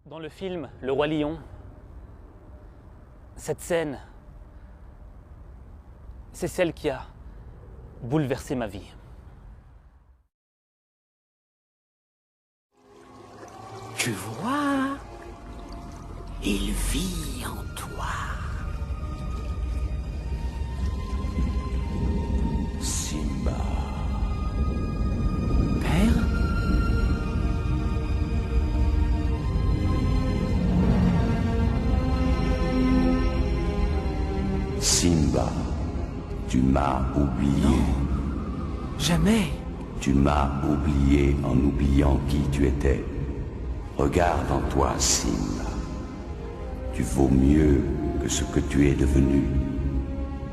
Dans le film Le Roi Lion, cette scène, c'est celle qui a bouleversé ma vie. Tu vois, il vit en toi. Simba. Père? Simba, tu m'as oublié. Non, jamais. Tu m'as oublié en oubliant qui tu étais. Regarde en toi, Simba. Tu vaux mieux que ce que tu es devenu.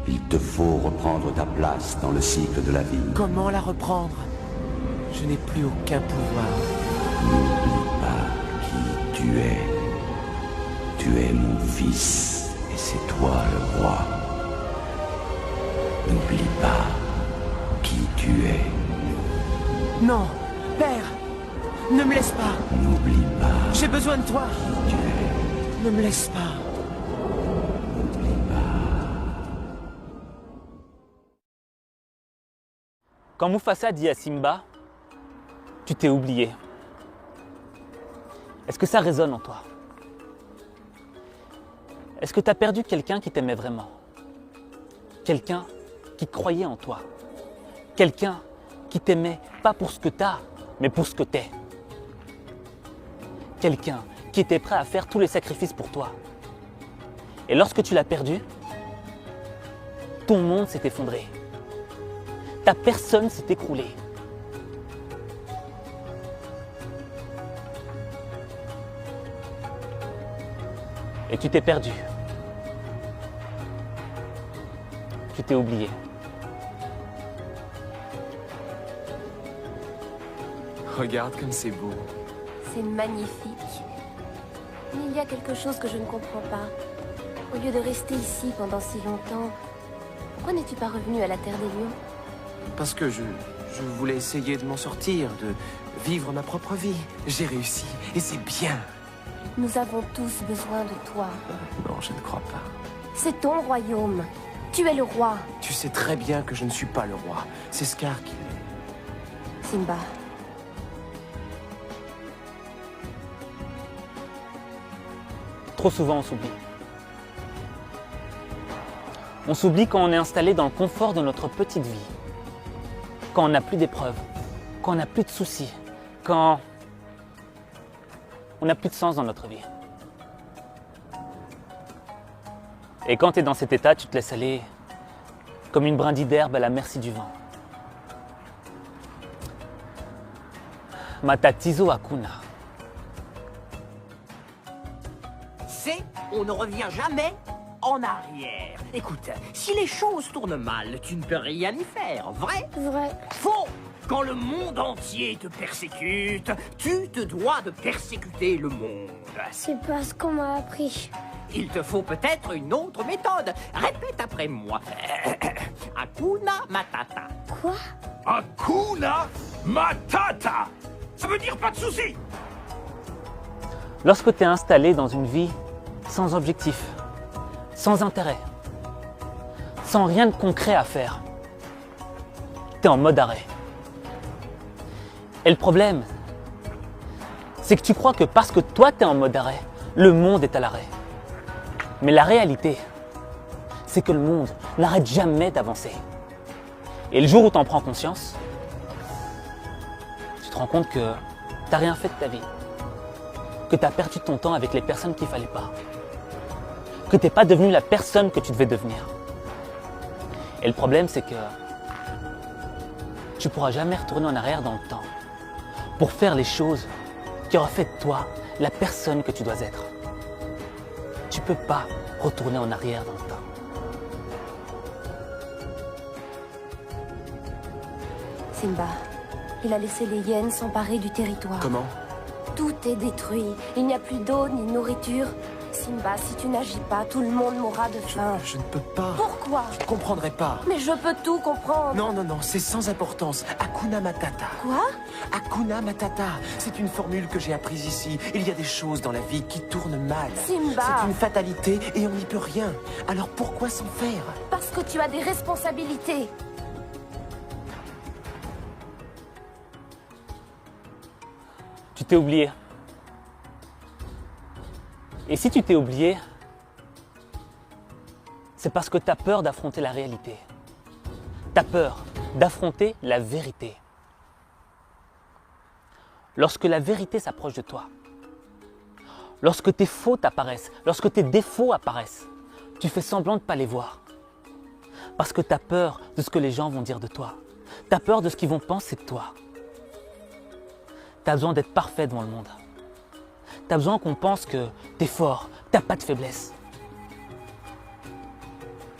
Il te faut reprendre ta place dans le cycle de la vie. Comment la reprendre? Je n'ai plus aucun pouvoir. N'oublie pas qui tu es. Tu es mon fils et c'est toi le roi. N'oublie pas qui tu es. Non, Père, ne me laisse pas. N'oublie pas J'ai besoin de toi. qui tu es. Ne me laisse pas. N'oublie pas. Quand Mufasa dit à Simba, tu t'es oublié, est-ce que ça résonne en toi? Est-ce que tu as perdu quelqu'un qui t'aimait vraiment? Quelqu'un qui croyait en toi? Quelqu'un qui t'aimait pas pour ce que tu as, mais pour ce que tu es? Quelqu'un qui était prêt à faire tous les sacrifices pour toi. Et lorsque tu l'as perdu, ton monde s'est effondré. Ta personne s'est écroulée. Et tu t'es perdu. Tu t'es oublié. Regarde comme c'est beau. C'est magnifique. Mais il y a quelque chose que je ne comprends pas. Au lieu de rester ici pendant si longtemps, pourquoi n'es-tu pas revenu à la Terre des Lions? Parce que je voulais essayer de m'en sortir, de vivre ma propre vie. J'ai réussi, et c'est bien. Nous avons tous besoin de toi. Non, je ne crois pas. C'est ton royaume. Tu es le roi. Tu sais très bien que je ne suis pas le roi. C'est Scar qui l'est. Simba. Trop souvent, on s'oublie. On s'oublie quand on est installé dans le confort de notre petite vie. Quand on n'a plus d'épreuves. Quand on n'a plus de soucis. Quand on n'a plus de sens dans notre vie. Et quand tu es dans cet état, tu te laisses aller comme une brindille d'herbe à la merci du vent. Matatizo Hakuna. C'est on ne revient jamais en arrière. Écoute, si les choses tournent mal, tu ne peux rien y faire, vrai? Vrai. Faux! Quand le monde entier te persécute, tu te dois de persécuter le monde. C'est pas ce qu'on m'a appris. Il te faut peut-être une autre méthode. Répète après moi. Hakuna Matata. Quoi? Hakuna Matata. Ça veut dire pas de soucis. Lorsque tu es installé dans une vie sans objectif, sans intérêt, sans rien de concret à faire, tu es en mode arrêt. Et le problème, c'est que tu crois que parce que toi tu es en mode arrêt, le monde est à l'arrêt. Mais la réalité, c'est que le monde n'arrête jamais d'avancer. Et le jour où tu en prends conscience, tu te rends compte que tu n'as rien fait de ta vie. Que tu as perdu ton temps avec les personnes qu'il ne fallait pas. Que tu n'es pas devenu la personne que tu devais devenir. Et le problème, c'est que tu ne pourras jamais retourner en arrière dans le temps pour faire les choses qui auraient fait de toi la personne que tu dois être. Tu ne peux pas retourner en arrière dans le temps. Simba, il a laissé les hyènes s'emparer du territoire. Comment? Tout est détruit. Il n'y a plus d'eau ni de nourriture. Simba, si tu n'agis pas, tout le monde mourra de faim. Je ne peux pas. Pourquoi? Je ne comprendrai pas. Mais je peux tout comprendre. Non, non, non, c'est sans importance. Hakuna Matata. Quoi? Hakuna Matata. C'est une formule que j'ai apprise ici. Il y a des choses dans la vie qui tournent mal. Simba. C'est une fatalité et on n'y peut rien. Alors pourquoi s'en faire? Parce que tu as des responsabilités. Tu t'es oublié. Et si tu t'es oublié, c'est parce que tu as peur d'affronter la réalité. Tu as peur d'affronter la vérité. Lorsque la vérité s'approche de toi, lorsque tes fautes apparaissent, lorsque tes défauts apparaissent, tu fais semblant de ne pas les voir. Parce que tu as peur de ce que les gens vont dire de toi. Tu as peur de ce qu'ils vont penser de toi. Tu as besoin d'être parfait devant le monde. Tu as besoin qu'on pense que tu es fort, tu n'as pas de faiblesse.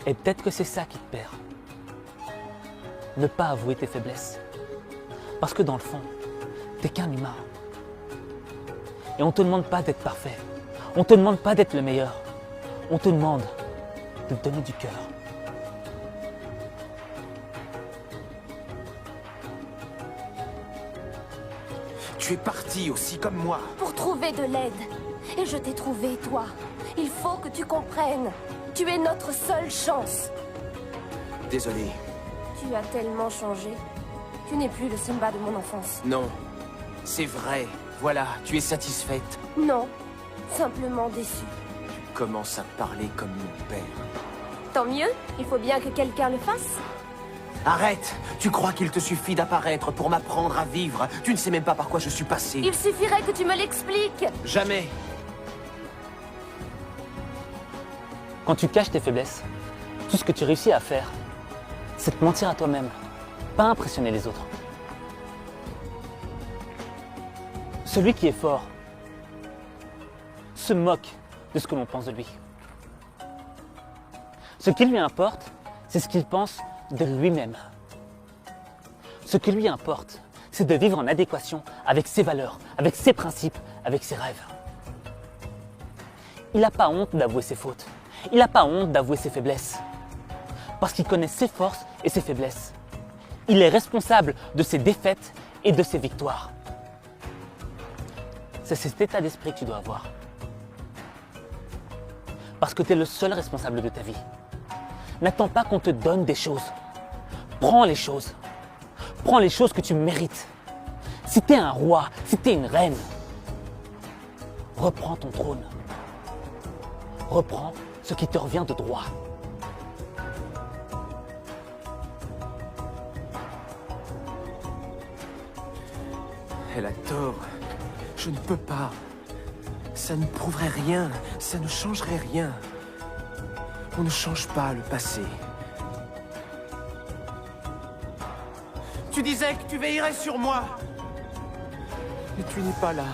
Et peut-être que c'est ça qui te perd. Ne pas avouer tes faiblesses. Parce que dans le fond, tu n'es qu'un humain. Et on ne te demande pas d'être parfait. On ne te demande pas d'être le meilleur. On te demande de te donner du cœur. Tu es parti aussi comme moi. Pour trouver de l'aide. Et je t'ai trouvé, toi. Il faut que tu comprennes. Tu es notre seule chance. Désolé. Tu as tellement changé. Tu n'es plus le Simba de mon enfance. Non. C'est vrai. Voilà, tu es satisfaite. Non. Simplement déçue. Tu commences à parler comme mon père. Tant mieux. Il faut bien que quelqu'un le fasse. Arrête! Tu crois qu'il te suffit d'apparaître pour m'apprendre à vivre? Tu ne sais même pas par quoi je suis passé. Il suffirait que tu me l'expliques. Jamais! Quand tu caches tes faiblesses, tout ce que tu réussis à faire, c'est te mentir à toi-même, pas impressionner les autres. Celui qui est fort se moque de ce que l'on pense de lui. Ce qui lui importe, c'est ce qu'il pense de lui-même. Ce qui lui importe, c'est de vivre en adéquation avec ses valeurs, avec ses principes, avec ses rêves. Il n'a pas honte d'avouer ses fautes. Il n'a pas honte d'avouer ses faiblesses. Parce qu'il connaît ses forces et ses faiblesses. Il est responsable de ses défaites et de ses victoires. C'est cet état d'esprit que tu dois avoir. Parce que tu es le seul responsable de ta vie. N'attends pas qu'on te donne des choses. Prends les choses. Prends les choses que tu mérites. Si tu es un roi, si tu es une reine, reprends ton trône. Reprends ce qui te revient de droit. Elle a tort. Je ne peux pas. Ça ne prouverait rien. Ça ne changerait rien. On ne change pas le passé. Tu disais que tu veillerais sur moi. Mais tu n'es pas là.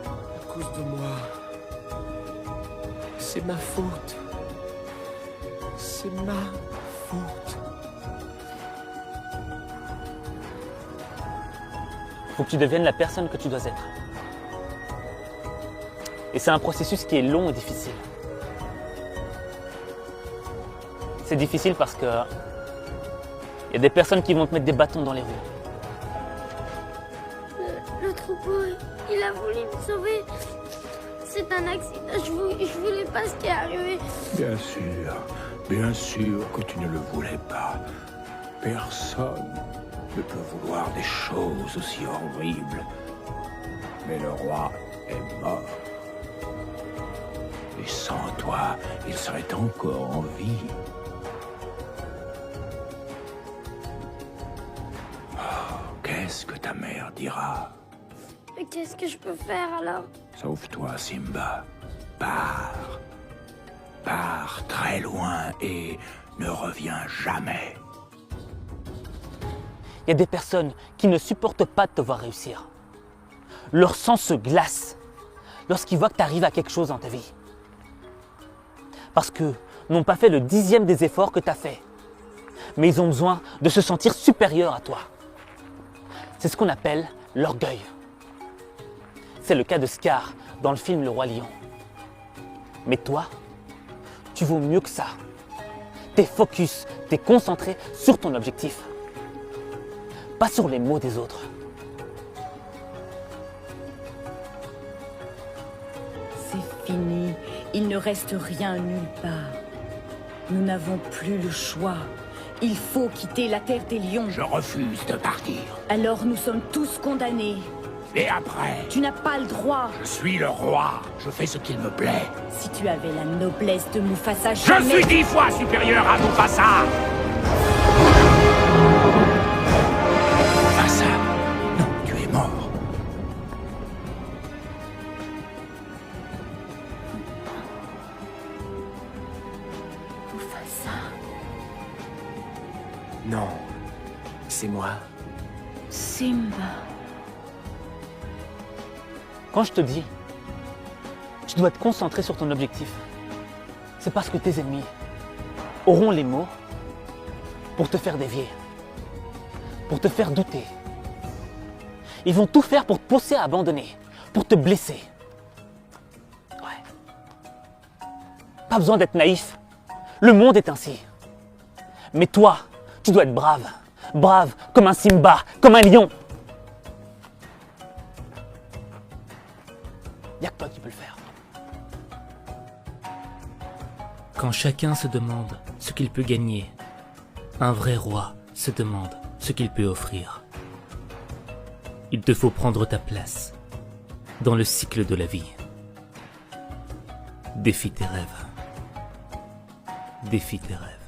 À cause de moi. C'est ma faute. C'est ma faute. Faut que tu deviennes la personne que tu dois être. Et c'est un processus qui est long et difficile. C'est difficile parce que il y a des personnes qui vont te mettre des bâtons dans les roues. Le troupeau, il a voulu me sauver. C'est un accident, je voulais pas ce qui est arrivé. Bien sûr que tu ne le voulais pas. Personne ne peut vouloir des choses aussi horribles. Mais le roi est mort. Et sans toi, il serait encore en vie. Oh, qu'est-ce que ta mère dira? Mais qu'est-ce que je peux faire alors? Sauve-toi, Simba. Pars. Pars très loin et ne reviens jamais. Il y a des personnes qui ne supportent pas de te voir réussir. Leur sang se glace lorsqu'ils voient que tu arrives à quelque chose dans ta vie. Parce qu'ils n'ont pas fait le 10e des efforts que tu as fait. Mais ils ont besoin de se sentir supérieurs à toi. C'est ce qu'on appelle l'orgueil. c'est le cas de Scar dans le film Le Roi Lion. Mais toi, tu vaux mieux que ça. T'es focus, t'es concentré sur ton objectif. Pas sur les mots des autres. C'est fini. Il ne reste rien nulle part. Nous n'avons plus le choix. Il faut quitter la terre des lions. Je refuse de partir. Alors nous sommes tous condamnés. Et après, Tu n'as pas le droit. je suis le roi. Je fais ce qu'il me plaît. Si tu avais la noblesse de Mufasa, Je jamais... suis 10 fois supérieur à Mufasa. Mufasa, non, tu es mort. Mufasa. Non, c'est moi. Simba. Quand je te dis, tu dois te concentrer sur ton objectif, c'est parce que tes ennemis auront les mots pour te faire dévier, pour te faire douter. Ils vont tout faire pour te pousser à abandonner, pour te blesser. Ouais. Pas besoin d'être naïf. Le monde est ainsi. Mais toi, tu dois être brave. Brave comme un Simba, comme un lion. Il n'y a que toi qui peux le faire. Quand chacun se demande ce qu'il peut gagner, un vrai roi se demande ce qu'il peut offrir. Il te faut prendre ta place dans le cycle de la vie. Défie tes rêves. Défie tes rêves.